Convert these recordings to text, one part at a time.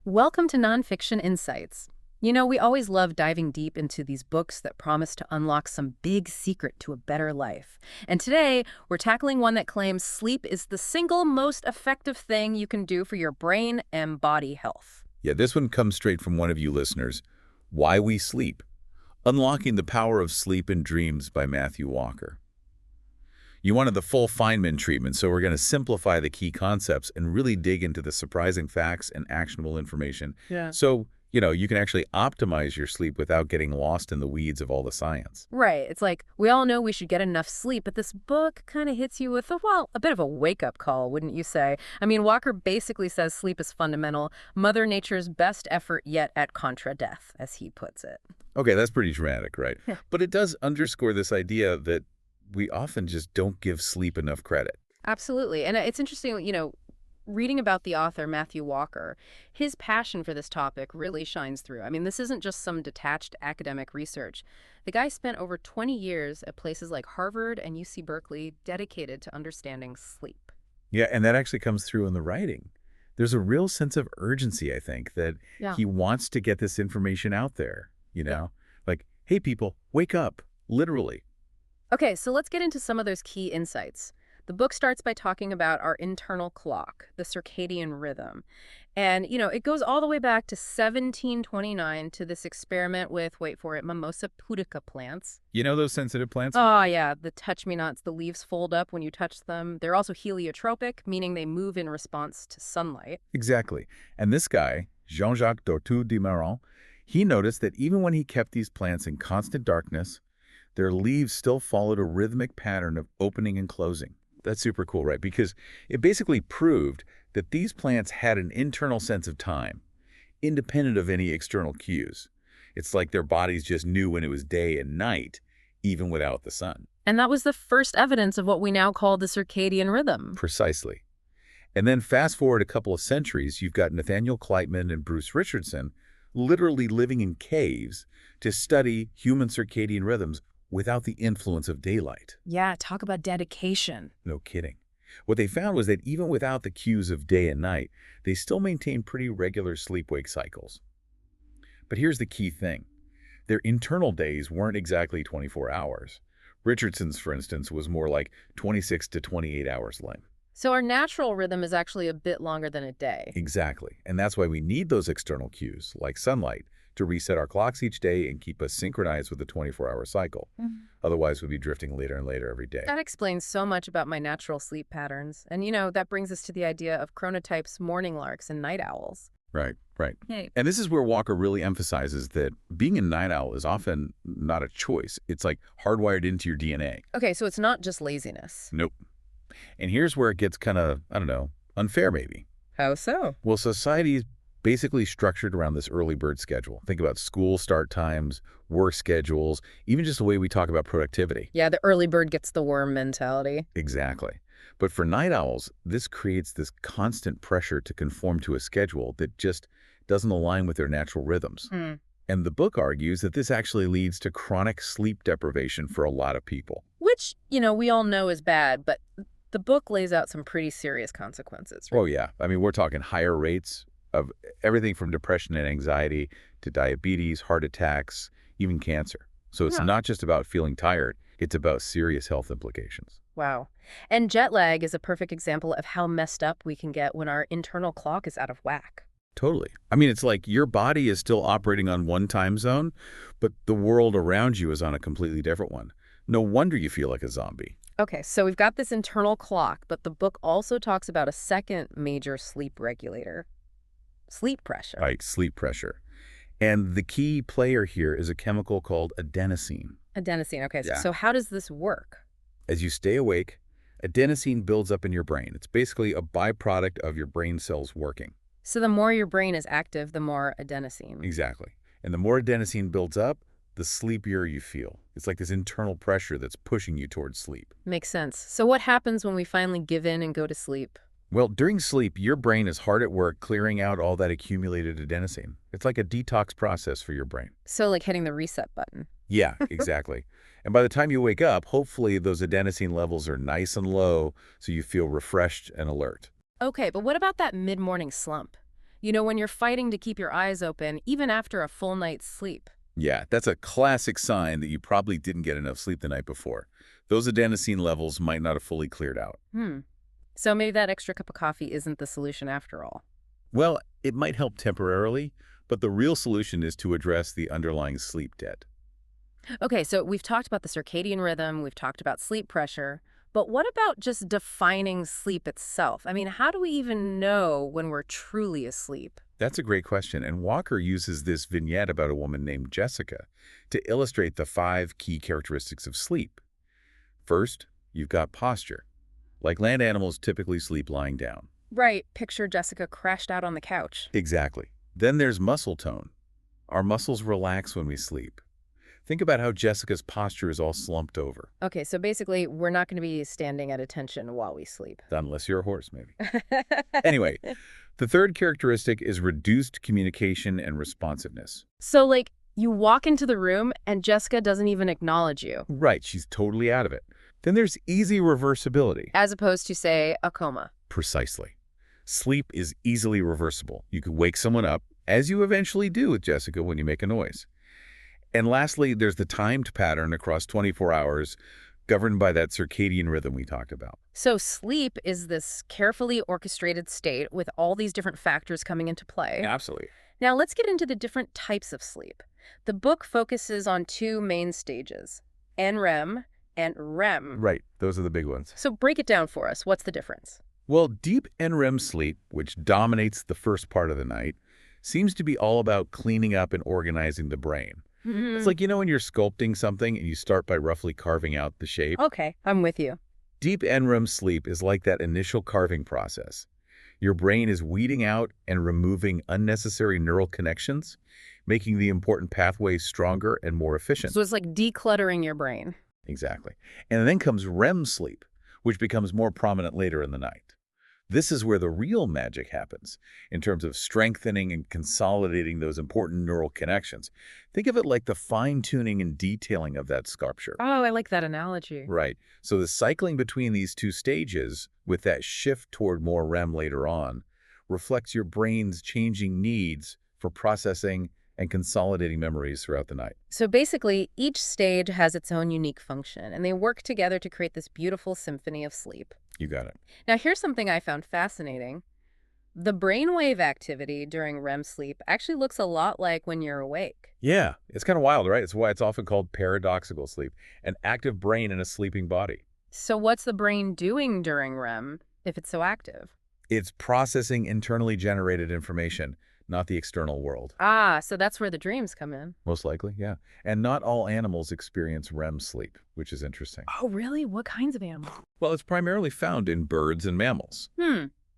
Welcome to Nonfiction Insights. You know, we always love diving deep into these books that promise to unlock some big secret to a better life. And today, we're tackling one that claims sleep is the single most effective thing you can do for your brain and body health. Yeah, this one comes straight from one of you listeners. Why We Sleep. Unlocking the Power of Sleep and Dreams by Matthew Walker. You wanted the full Feynman treatment, so we're going to simplify the key concepts and really dig into the surprising facts and actionable information. Yeah. So, you can actually optimize your sleep without getting lost in the weeds of all the science. Right. It's like we all know we should get enough sleep, but this book kind of hits you with a bit of a wake-up call, wouldn't you say? I mean, Walker basically says sleep is fundamental, Mother Nature's best effort yet at contra death, as he puts it. Okay, that's pretty dramatic, right? Yeah. But it does underscore this idea that we often just don't give sleep enough credit. Absolutely. And it's interesting, reading about the author, Matthew Walker, his passion for this topic really shines through. I mean, this isn't just some detached academic research. The guy spent over 20 years at places like Harvard and UC Berkeley dedicated to understanding sleep. Yeah, and that actually comes through in the writing. There's a real sense of urgency, I think, that Yeah. he wants to get this information out there, Like, hey, people, wake up, literally. Okay, so let's get into some of those key insights. The book starts by talking about our internal clock, the circadian rhythm. And, it goes all the way back to 1729 to this experiment with, wait for it, Mimosa pudica plants. You know those sensitive plants? Oh, yeah, the touch-me-nots. The leaves fold up when you touch them. They're also heliotropic, meaning they move in response to sunlight. Exactly. And this guy, Jean-Jacques Dortu de Meuron, he noticed that even when he kept these plants in constant darkness, their leaves still followed a rhythmic pattern of opening and closing. That's super cool, right? Because it basically proved that these plants had an internal sense of time, independent of any external cues. It's like their bodies just knew when it was day and night, even without the sun. And that was the first evidence of what we now call the circadian rhythm. Precisely. And then fast forward a couple of centuries, you've got Nathaniel Kleitman and Bruce Richardson literally living in caves to study human circadian rhythms without the influence of daylight. Yeah, talk about dedication. No kidding. What they found was that even without the cues of day and night, they still maintained pretty regular sleep-wake cycles. But here's the key thing. Their internal days weren't exactly 24 hours. Richardson's, for instance, was more like 26 to 28 hours length. So our natural rhythm is actually a bit longer than a day. Exactly. And that's why we need those external cues, like sunlight, to reset our clocks each day and keep us synchronized with the 24-hour cycle. Otherwise, we'd be drifting later and later every day. That explains so much about my natural sleep patterns. And, that brings us to the idea of chronotypes, morning larks, and night owls. Right, right. Hey. And this is where Walker really emphasizes that being a night owl is often not a choice. It's like hardwired into your DNA. Okay, so it's not just laziness. Nope. And here's where it gets kind of, unfair maybe. How so? Well, society is basically structured around this early bird schedule. Think about school start times, work schedules, even just the way we talk about productivity. Yeah, the early bird gets the worm mentality. Exactly. But for night owls, this creates this constant pressure to conform to a schedule that just doesn't align with their natural rhythms. And the book argues that this actually leads to chronic sleep deprivation for a lot of people. Which, we all know is bad, but the book lays out some pretty serious consequences. Right? Oh, yeah. I mean, we're talking higher rates of everything from depression and anxiety to diabetes, heart attacks, even cancer. So it's not just about feeling tired. It's about serious health implications. Wow. And jet lag is a perfect example of how messed up we can get when our internal clock is out of whack. Totally. I mean, it's like your body is still operating on one time zone, but the world around you is on a completely different one. No wonder you feel like a zombie. Okay, so we've got this internal clock, but the book also talks about a second major sleep regulator. Sleep pressure. Right, sleep pressure. And the key player here is a chemical called adenosine. Adenosine, okay. Yeah. So how does this work? As you stay awake, adenosine builds up in your brain. It's basically a byproduct of your brain cells working. So the more your brain is active, the more adenosine. Exactly. And the more adenosine builds up, the sleepier you feel. It's like this internal pressure that's pushing you towards sleep. Makes sense. So what happens when we finally give in and go to sleep? Well, during sleep, your brain is hard at work clearing out all that accumulated adenosine. It's like a detox process for your brain. So like hitting the reset button. Yeah, exactly. And by the time you wake up, hopefully those adenosine levels are nice and low so you feel refreshed and alert. Okay, but what about that mid-morning slump? When you're fighting to keep your eyes open, even after a full night's sleep. Yeah, that's a classic sign that you probably didn't get enough sleep the night before. Those adenosine levels might not have fully cleared out. Hmm. So maybe that extra cup of coffee isn't the solution after all. Well, it might help temporarily, but the real solution is to address the underlying sleep debt. Okay, so we've talked about the circadian rhythm, we've talked about sleep pressure, but what about just defining sleep itself? I mean, how do we even know when we're truly asleep? That's a great question, and Walker uses this vignette about a woman named Jessica to illustrate the 5 key characteristics of sleep. First, you've got posture. Like land animals typically sleep lying down. Right, picture Jessica crashed out on the couch. Exactly. Then there's muscle tone. Our muscles relax when we sleep. Think about how Jessica's posture is all slumped over. Okay, so basically, we're not going to be standing at attention while we sleep. Unless you're a horse, maybe. Anyway, the third characteristic is reduced communication and responsiveness. So, like, you walk into the room and Jessica doesn't even acknowledge you, Right, she's totally out of it. Then there's easy reversibility. as opposed to, say, a coma. Precisely. Sleep is easily reversible. You could wake someone up, as you eventually do with Jessica when you make a noise. And lastly, there's the timed pattern across 24 hours, governed by that circadian rhythm we talked about. So sleep is this carefully orchestrated state with all these different factors coming into play. Absolutely. Now let's get into the different types of sleep. The book focuses on 2 main stages, NREM and REM. Right, those are the big ones. So break it down for us. What's the difference? Well, deep NREM sleep, which dominates the first part of the night, seems to be all about cleaning up and organizing the brain. It's like, when you're sculpting something and you start by roughly carving out the shape. Okay, I'm with you. Deep NREM sleep is like that initial carving process. Your brain is weeding out and removing unnecessary neural connections, making the important pathways stronger and more efficient. So it's like decluttering your brain. Exactly. And then comes REM sleep, which becomes more prominent later in the night. This is where the real magic happens, in terms of strengthening and consolidating those important neural connections. Think of it like the fine-tuning and detailing of that sculpture. Oh, I like that analogy. Right. So the cycling between these 2 stages, with that shift toward more REM later on, reflects your brain's changing needs for processing and consolidating memories throughout the night. So basically, each stage has its own unique function, and they work together to create this beautiful symphony of sleep. You got it. Now, here's something I found fascinating. The brainwave activity during REM sleep actually looks a lot like when you're awake. Yeah, it's kind of wild, right? It's why it's often called paradoxical sleep, an active brain in a sleeping body. So what's the brain doing during REM if it's so active? It's processing internally generated information, not the external world. Ah, so that's where the dreams come in. Most likely, yeah. And not all animals experience REM sleep, which is interesting. Oh, really? What kinds of animals? Well, it's primarily found in birds and mammals.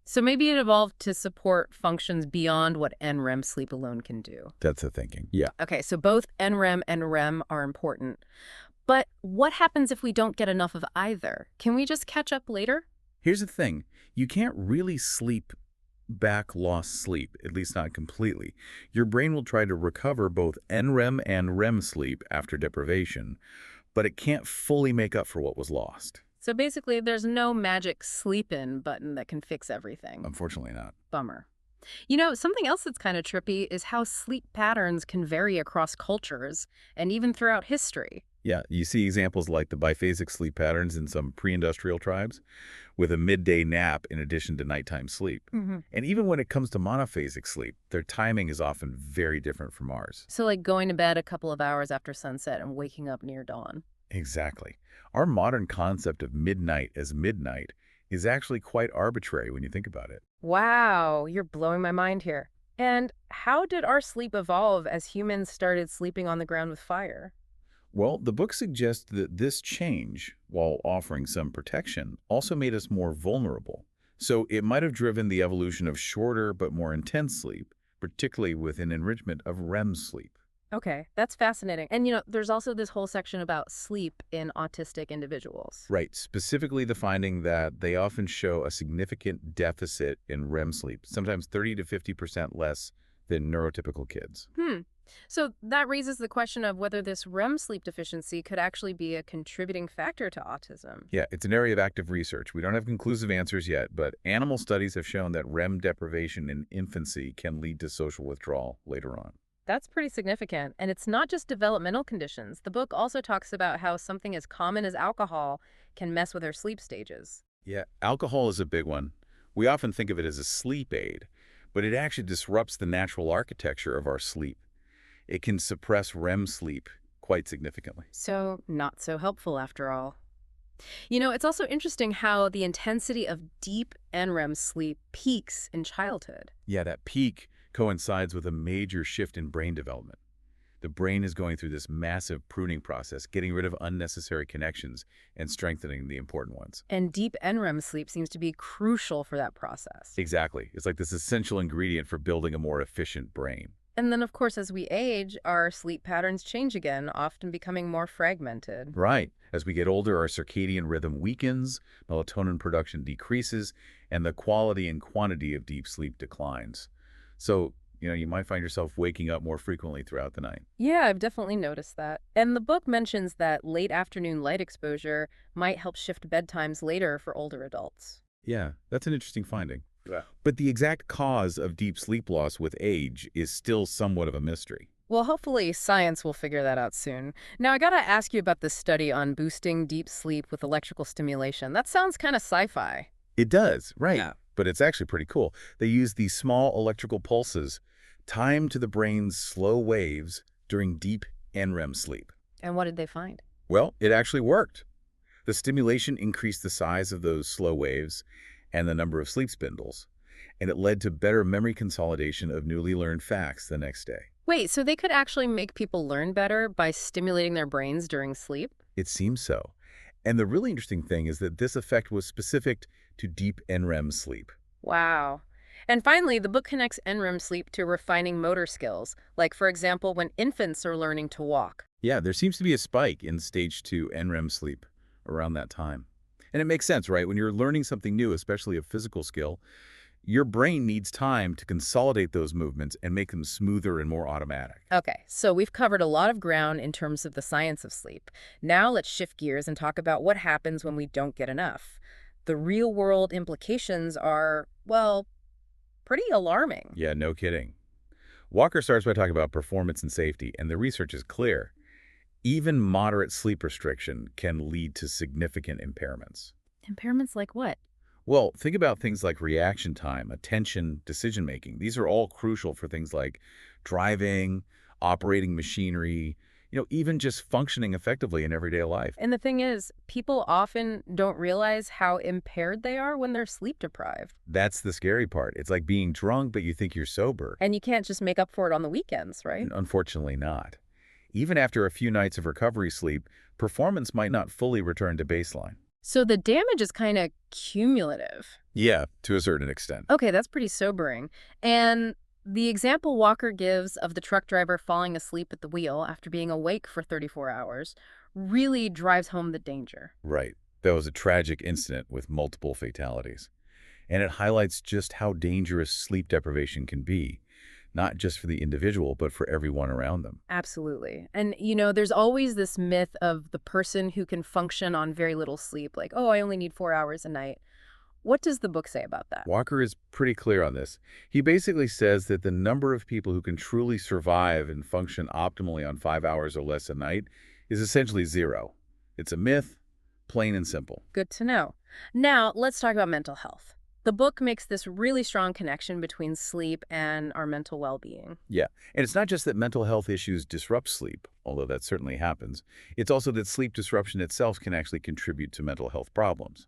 So maybe it evolved to support functions beyond what NREM sleep alone can do. That's the thinking. Yeah. Okay, so both NREM and REM are important. But what happens if we don't get enough of either? Can we just catch up later? Here's the thing. You can't really sleep back lost sleep, at least not completely. Your brain will try to recover both NREM and REM sleep after deprivation, but it can't fully make up for what was lost. So basically, there's no magic sleep-in button that can fix everything. Unfortunately not. Bummer. Something else that's kind of trippy is how sleep patterns can vary across cultures and even throughout history. Yeah, you see examples like the biphasic sleep patterns in some pre-industrial tribes, with a midday nap in addition to nighttime sleep. And even when it comes to monophasic sleep, their timing is often very different from ours. So like going to bed a couple of hours after sunset and waking up near dawn. Exactly. Our modern concept of midnight as midnight is actually quite arbitrary when you think about it. Wow, you're blowing my mind here. And how did our sleep evolve as humans started sleeping on the ground with fire? Well, the book suggests that this change, while offering some protection, also made us more vulnerable. So it might have driven the evolution of shorter but more intense sleep, particularly with an enrichment of REM sleep. Okay, that's fascinating. And there's also this whole section about sleep in autistic individuals. Right, specifically the finding that they often show a significant deficit in REM sleep, sometimes 30 to 50% less than neurotypical kids. So that raises the question of whether this REM sleep deficiency could actually be a contributing factor to autism. Yeah, it's an area of active research. We don't have conclusive answers yet, but animal studies have shown that REM deprivation in infancy can lead to social withdrawal later on. That's pretty significant. And it's not just developmental conditions. The book also talks about how something as common as alcohol can mess with our sleep stages. Yeah, alcohol is a big one. We often think of it as a sleep aid, but it actually disrupts the natural architecture of our sleep. It can suppress REM sleep quite significantly. So, not so helpful after all. It's also interesting how the intensity of deep NREM sleep peaks in childhood. Yeah, that peak coincides with a major shift in brain development. The brain is going through this massive pruning process, getting rid of unnecessary connections and strengthening the important ones. And deep NREM sleep seems to be crucial for that process. Exactly. It's like this essential ingredient for building a more efficient brain. And then, of course, as we age, our sleep patterns change again, often becoming more fragmented. Right. As we get older, our circadian rhythm weakens, melatonin production decreases, and the quality and quantity of deep sleep declines. So, you might find yourself waking up more frequently throughout the night. Yeah, I've definitely noticed that. And the book mentions that late afternoon light exposure might help shift bedtimes later for older adults. Yeah, that's an interesting finding. Yeah. But the exact cause of deep sleep loss with age is still somewhat of a mystery. Well, hopefully science will figure that out soon. Now, I gotta ask you about this study on boosting deep sleep with electrical stimulation. That sounds kind of sci-fi. It does, right. Yeah. But it's actually pretty cool. They use these small electrical pulses timed to the brain's slow waves during deep NREM sleep. And what did they find? Well, it actually worked. The stimulation increased the size of those slow waves and the number of sleep spindles, and it led to better memory consolidation of newly learned facts the next day. Wait, so they could actually make people learn better by stimulating their brains during sleep? It seems so. And the really interesting thing is that this effect was specific to deep NREM sleep. Wow. And finally, the book connects NREM sleep to refining motor skills, like, for example, when infants are learning to walk. Yeah, there seems to be a spike in stage 2 NREM sleep around that time. And it makes sense, right? When you're learning something new, especially a physical skill, your brain needs time to consolidate those movements and make them smoother and more automatic. Okay, so we've covered a lot of ground in terms of the science of sleep. Now let's shift gears and talk about what happens when we don't get enough. The real-world implications are, well, pretty alarming. Yeah, no kidding. Walker starts by talking about performance and safety, and the research is clear. Even moderate sleep restriction can lead to significant impairments. Impairments like what? Well, think about things like reaction time, attention, decision-making. These are all crucial for things like driving, operating machinery, even just functioning effectively in everyday life. And the thing is, people often don't realize how impaired they are when they're sleep deprived. That's the scary part. It's like being drunk, but you think you're sober. And you can't just make up for it on the weekends, right? Unfortunately not. Even after a few nights of recovery sleep, performance might not fully return to baseline. So the damage is kind of cumulative. Yeah, to a certain extent. Okay, that's pretty sobering. And the example Walker gives of the truck driver falling asleep at the wheel after being awake for 34 hours really drives home the danger. Right. That was a tragic incident with multiple fatalities. And it highlights just how dangerous sleep deprivation can be, not just for the individual, but for everyone around them. Absolutely. And, there's always this myth of the person who can function on very little sleep, like, oh, I only need 4 hours a night. What does the book say about that? Walker is pretty clear on this. He basically says that the number of people who can truly survive and function optimally on 5 hours or less a night is essentially zero. It's a myth, plain and simple. Good to know. Now, let's talk about mental health. The book makes this really strong connection between sleep and our mental well-being. Yeah, and it's not just that mental health issues disrupt sleep, although that certainly happens. It's also that sleep disruption itself can actually contribute to mental health problems.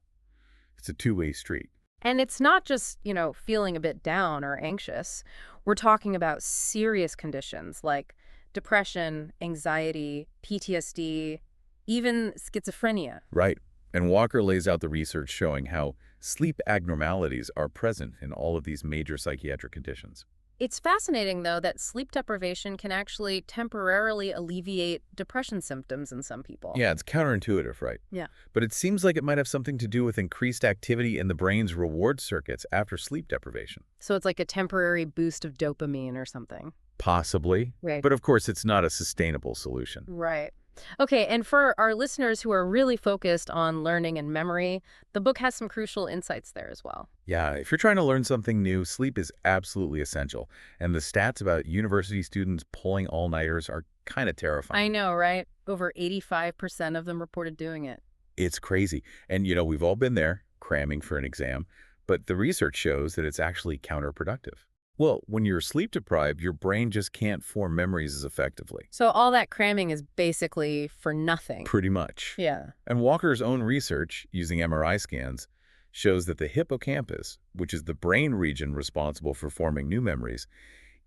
It's a two-way street. And it's not just, feeling a bit down or anxious. We're talking about serious conditions like depression, anxiety, PTSD, even schizophrenia. Right. And Walker lays out the research showing how sleep abnormalities are present in all of these major psychiatric conditions. It's fascinating, though, that sleep deprivation can actually temporarily alleviate depression symptoms in some people. Yeah, it's counterintuitive, right? Yeah. But it seems like it might have something to do with increased activity in the brain's reward circuits after sleep deprivation. So it's like a temporary boost of dopamine or something. Possibly. Right. But of course, it's not a sustainable solution. Right. Okay, and for our listeners who are really focused on learning and memory, the book has some crucial insights there as well. Yeah, if you're trying to learn something new, sleep is absolutely essential. And the stats about university students pulling all-nighters are kind of I terrifying. know, right? Over 85% of them reported doing it. It's crazy. And, we've all been there, cramming for an exam, but the research shows that it's actually counterproductive. Well, when you're sleep deprived, your brain just can't form memories as effectively. So all that cramming is basically for nothing. Pretty much. Yeah. And Walker's own research, using MRI scans, shows that the hippocampus, which is the brain region responsible for forming new memories,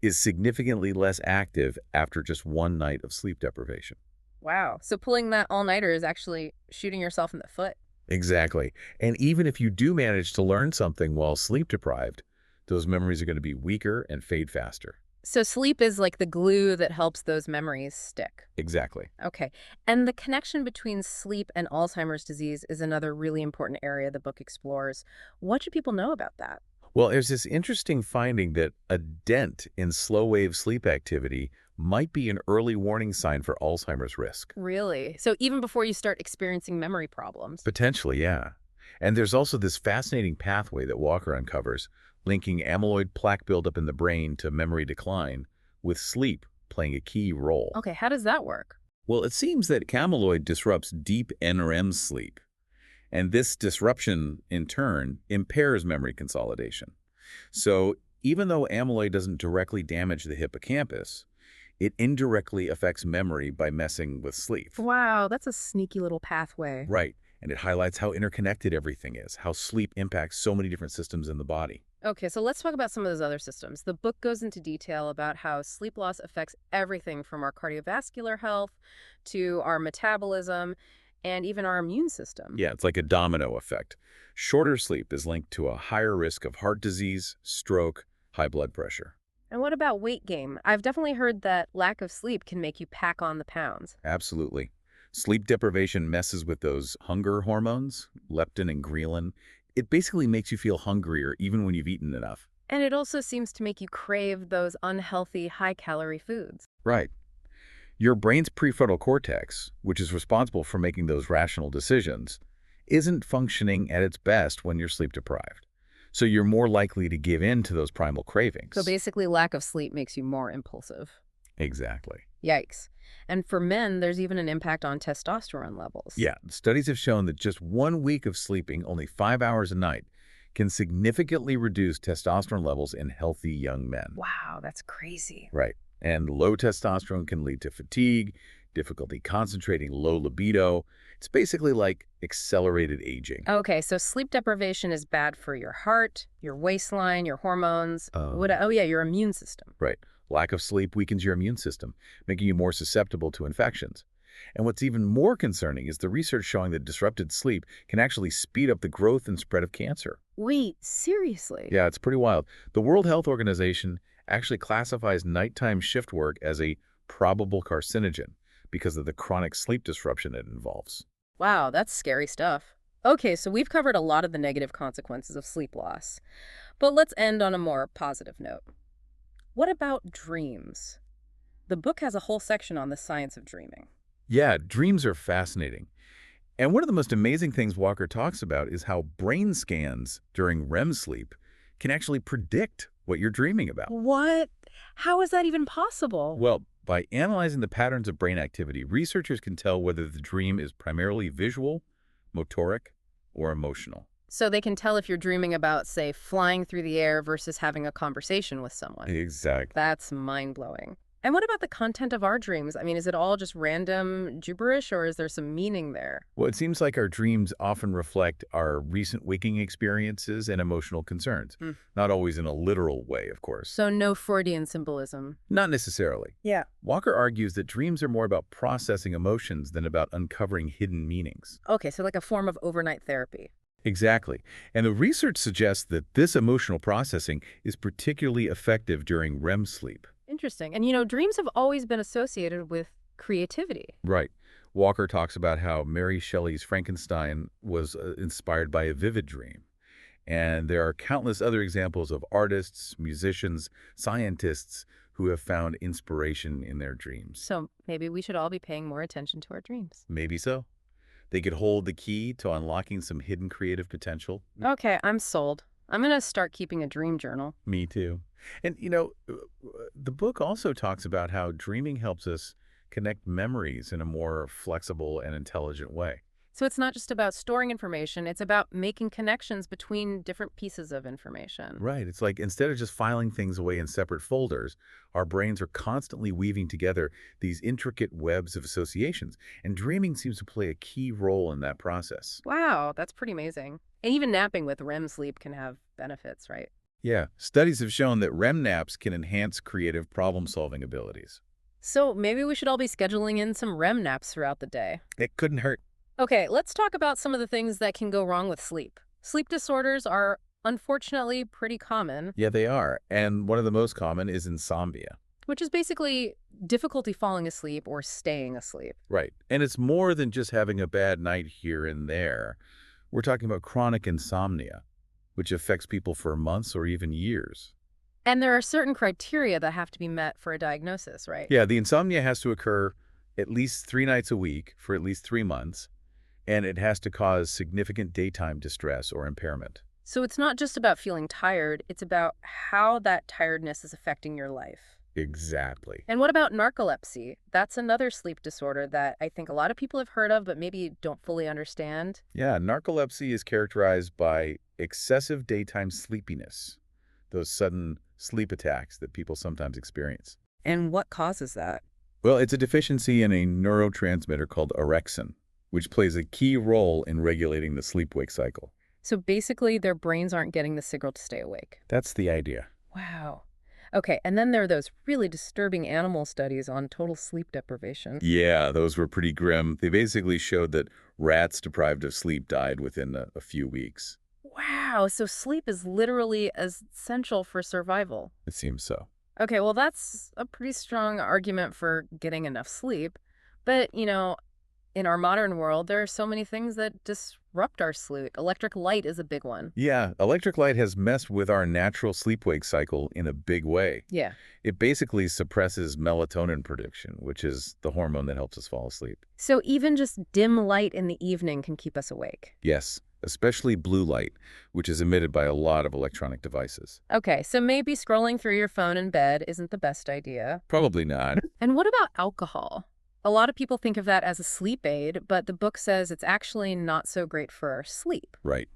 is significantly less active after just one night of sleep deprivation. Wow. So pulling that all-nighter is actually shooting yourself in the foot. Exactly. And even if you do manage to learn something while sleep deprived, those memories are going to be weaker and fade faster. So sleep is like the glue that helps those memories stick. Exactly. Okay. And the connection between sleep and Alzheimer's disease is another really important area the book explores. What should people know about that? Well, there's this interesting finding that a dent in slow-wave sleep activity might be an early warning sign for Alzheimer's risk. Really? So even before you start experiencing memory problems? Potentially, yeah. And there's also this fascinating pathway that Walker uncovers, linking amyloid plaque buildup in the brain to memory decline, with sleep playing a key role. Okay, how does that work? Well, it seems that amyloid disrupts deep NREM sleep, and this disruption, in turn, impairs memory consolidation. So even though amyloid doesn't directly damage the hippocampus, it indirectly affects memory by messing with sleep. Wow, that's a sneaky little pathway. Right. And it highlights how interconnected everything is, how sleep impacts so many different systems in the body. Okay, so let's talk about some of those other systems. The book goes into detail about how sleep loss affects everything from our cardiovascular health to our metabolism and even our immune system. Yeah, it's like a domino effect. Shorter sleep is linked to a higher risk of heart disease, stroke, high blood pressure. And what about weight gain? I've definitely heard that lack of sleep can make you pack on the pounds. Absolutely. Sleep deprivation messes with those hunger hormones, leptin and ghrelin. It basically makes you feel hungrier even when you've eaten enough. And it also seems to make you crave those unhealthy, high-calorie foods. Right. Your brain's prefrontal cortex, which is responsible for making those rational decisions, isn't functioning at its best when you're sleep deprived. So you're more likely to give in to those primal So cravings. basically, lack of sleep makes you more impulsive. Exactly. Yikes. And for men, there's even an impact on testosterone levels. Yeah, studies have shown that just 1 week of sleeping only 5 hours a night can significantly reduce testosterone levels in healthy young men. Wow, that's crazy. Right. And low testosterone can lead to fatigue, difficulty concentrating, low libido. It's basically like accelerated aging. Okay, so sleep deprivation is bad for your heart, your waistline, your hormones. Oh yeah, your immune system. Right. Lack of sleep weakens your immune system, making you more susceptible to infections. And what's even more concerning is the research showing that disrupted sleep can actually speed up the growth and spread of cancer. Wait, seriously? Yeah, it's pretty wild. The World Health Organization actually classifies nighttime shift work as a probable carcinogen because of the chronic sleep disruption it involves. Wow, that's scary stuff. Okay, so we've covered a lot of the negative consequences of sleep loss. But let's end on a more positive note. What about dreams? The book has a whole section on the science of dreaming. Yeah, dreams are fascinating. And one of the most amazing things Walker talks about is how brain scans during REM sleep can actually predict what you're dreaming about. What? How is that even possible? Well, by analyzing the patterns of brain activity, researchers can tell whether the dream is primarily visual, motoric, or emotional. So they can tell if you're dreaming about, say, flying through the air versus having a conversation with someone. Exactly. That's mind-blowing. And what about the content of our dreams? I mean, is it all just random gibberish, or is there some meaning there? Well, it seems like our dreams often reflect our recent waking experiences and emotional concerns. Hmm. Not always in a literal way, of course. So no Freudian symbolism. Not necessarily. Yeah. Walker argues that dreams are more about processing emotions than about uncovering hidden meanings. Okay, so like a form of overnight therapy. Exactly. And the research suggests that this emotional processing is particularly effective during REM sleep. Interesting. And dreams have always been associated with creativity. Right. Walker talks about how Mary Shelley's Frankenstein was inspired by a vivid dream. And there are countless other examples of artists, musicians, scientists who have found inspiration in their dreams. So maybe we should all be paying more attention to our dreams. Maybe so. They could hold the key to unlocking some hidden creative potential. Okay, I'm sold. I'm going to start keeping a dream journal. Me too. And, the book also talks about how dreaming helps us connect memories in a more flexible and intelligent way. So it's not just about storing information, it's about making connections between different pieces of information. Right. It's like instead of just filing things away in separate folders, our brains are constantly weaving together these intricate webs of associations. And dreaming seems to play a key role in that process. Wow, that's pretty amazing. And even napping with REM sleep can have benefits, right? Yeah. Studies have shown that REM naps can enhance creative problem-solving abilities. So maybe we should all be scheduling in some REM naps throughout the day. It couldn't hurt. Okay, let's talk about some of the things that can go wrong with sleep. Sleep disorders are unfortunately pretty common, Yeah, they are. And one of the most common is insomnia. which is basically difficulty falling asleep or staying asleep. Right. And it's more than just having a bad night here and there. We're talking about chronic insomnia, which affects people for months or even years. And there are certain criteria that have to be met for a diagnosis, right? Yeah, the insomnia has to occur at least 3 nights a week for at least 3 months, and it has to cause significant daytime distress or impairment. So it's not just about feeling tired, it's about how that tiredness is affecting your life. Exactly. And what about narcolepsy? That's another sleep disorder that I think a lot of people have heard of, but maybe don't fully understand. Yeah, narcolepsy is characterized by excessive daytime sleepiness, those sudden sleep attacks that people sometimes experience. And what causes that? Well, it's a deficiency in a neurotransmitter called orexin, which plays a key role in regulating the sleep-wake cycle. So basically, their brains aren't getting the signal to stay awake. That's the idea. Wow. Okay, and then there are those really disturbing animal studies on total sleep deprivation. Yeah, those were pretty grim. They basically showed that rats deprived of sleep died within a few weeks. Wow, so sleep is literally essential for survival. It seems so. Okay, well, that's a pretty strong argument for getting enough sleep. But, in our modern world, there are so many things that disrupt our sleep. Electric light is a big one. Yeah, electric light has messed with our natural sleep-wake cycle in a big way. Yeah. It basically suppresses melatonin production, which is the hormone that helps us fall asleep. So even just dim light in the evening can keep us awake. Yes, especially blue light, which is emitted by a lot of electronic devices. Okay, so maybe scrolling through your phone in bed isn't the best idea. Probably not. And what about alcohol? A lot of people think of that as a sleep aid, but the book says it's actually not so great for our sleep. Right.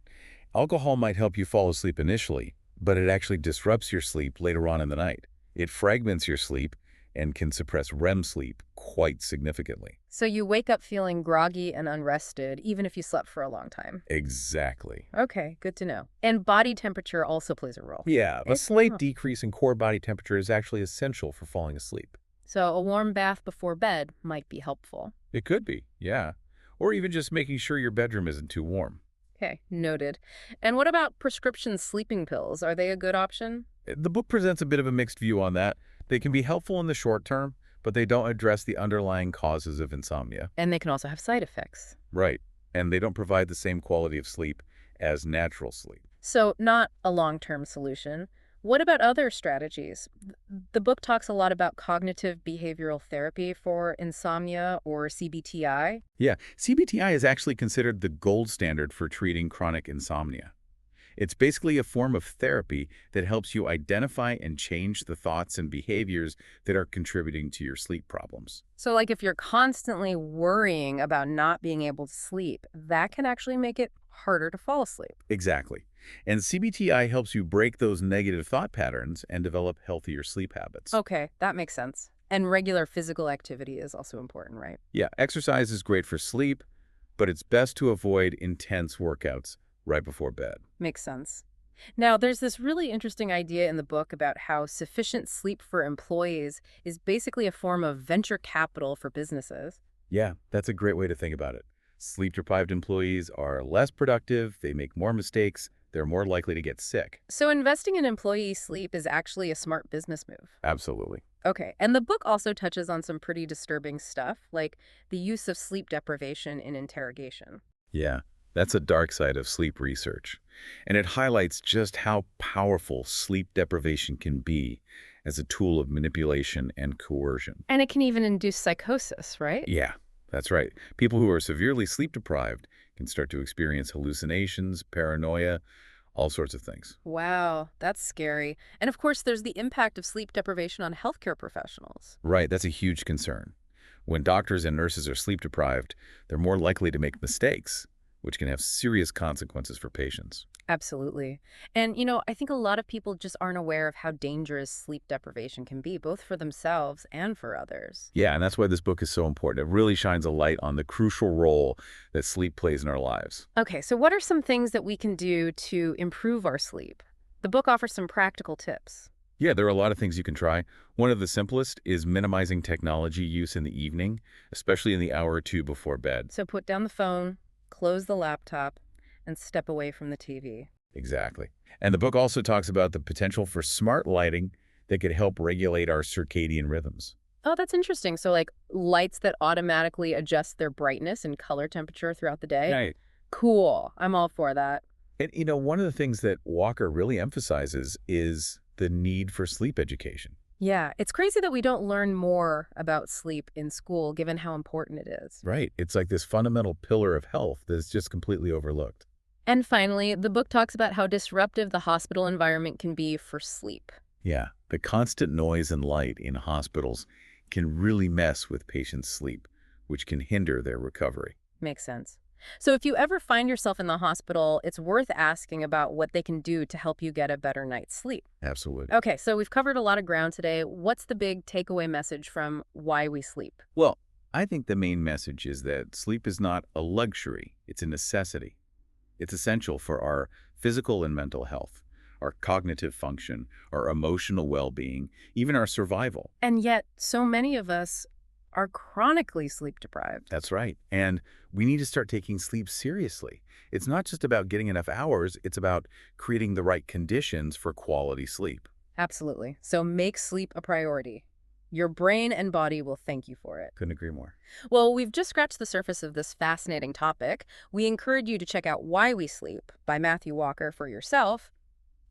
Alcohol might help you fall asleep initially, but it actually disrupts your sleep later on in the night. It fragments your sleep and can suppress REM sleep quite significantly. So you wake up feeling groggy and unrested, even if you slept for a long time. Exactly. Okay, good to know. And body temperature also plays a role. Yeah, a slight decrease in core body temperature is actually essential for falling asleep. So a warm bath before bed might be helpful. It could be, yeah. Or even just making sure your bedroom isn't too warm. Okay, noted. And what about prescription sleeping pills? Are they a good option? The book presents a bit of a mixed view on that. They can be helpful in the short term, but they don't address the underlying causes of insomnia. And they can also have side effects. Right. And they don't provide the same quality of sleep as natural sleep. So not a long-term solution. What about other strategies? The book talks a lot about cognitive behavioral therapy for insomnia or CBTI. Yeah, CBTI is actually considered the gold standard for treating chronic insomnia. It's basically a form of therapy that helps you identify and change the thoughts and behaviors that are contributing to your sleep problems. So like if you're constantly worrying about not being able to sleep, that can actually make it harder to fall asleep. Exactly. And CBTI helps you break those negative thought patterns and develop healthier sleep habits. Okay, that makes sense. And regular physical activity is also important, right? Yeah, exercise is great for sleep, but it's best to avoid intense workouts right before bed. Makes sense. Now, there's this really interesting idea in the book about how sufficient sleep for employees is basically a form of venture capital for businesses. Yeah, that's a great way to think about it. Sleep-deprived employees are less productive, they make more mistakes, they're more likely to get sick. So investing in employee sleep is actually a smart business move. Absolutely. Okay, and the book also touches on some pretty disturbing stuff, like the use of sleep deprivation in interrogation. Yeah, that's a dark side of sleep research. And it highlights just how powerful sleep deprivation can be as a tool of manipulation and coercion. And it can even induce psychosis, right? Yeah, that's right. People who are severely sleep deprived can start to experience hallucinations, paranoia, all sorts of things. Wow, that's scary. And of course, there's the impact of sleep deprivation on healthcare professionals. Right, that's a huge concern. When doctors and nurses are sleep deprived, they're more likely to make mistakes, which can have serious consequences for patients. Absolutely. And, I think a lot of people just aren't aware of how dangerous sleep deprivation can be, both for themselves and for others. Yeah, and that's why this book is so important. It really shines a light on the crucial role that sleep plays in our lives. Okay, so what are some things that we can do to improve our sleep? The book offers some practical tips. Yeah, there are a lot of things you can try. One of the simplest is minimizing technology use in the evening, especially in the hour or two before bed. So put down the phone, close the laptop, and step away from the TV. Exactly. And the book also talks about the potential for smart lighting that could help regulate our circadian rhythms. Oh, that's interesting. So, like lights that automatically adjust their brightness and color temperature throughout the day? Right. Cool. I'm all for that. And, one of the things that Walker really emphasizes is the need for sleep education. Yeah, it's crazy that we don't learn more about sleep in school, given how important it is. Right. It's like this fundamental pillar of health that's just completely overlooked. And finally, the book talks about how disruptive the hospital environment can be for sleep. Yeah. The constant noise and light in hospitals can really mess with patients' sleep, which can hinder their recovery. Makes sense. So if you ever find yourself in the hospital, it's worth asking about what they can do to help you get a better night's sleep. Absolutely. Okay, so we've covered a lot of ground today. What's the big takeaway message from Why We Sleep? Well, I think the main message is that sleep is not a luxury, it's a necessity. It's essential for our physical and mental health, our cognitive function, our emotional well-being, even our survival. And yet, so many of us are chronically sleep deprived. That's right. And we need to start taking sleep seriously. It's not just about getting enough hours, it's about creating the right conditions for quality sleep. Absolutely. So make sleep a priority. Your brain and body will thank you for it. Couldn't agree more. Well, we've just scratched the surface of this fascinating topic. We encourage you to check out Why We Sleep by Matthew Walker for yourself.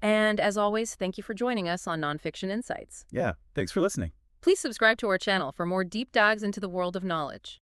And as always, thank you for joining us on Nonfiction Insights. Yeah, thanks for listening. Please subscribe to our channel for more deep dives into the world of knowledge.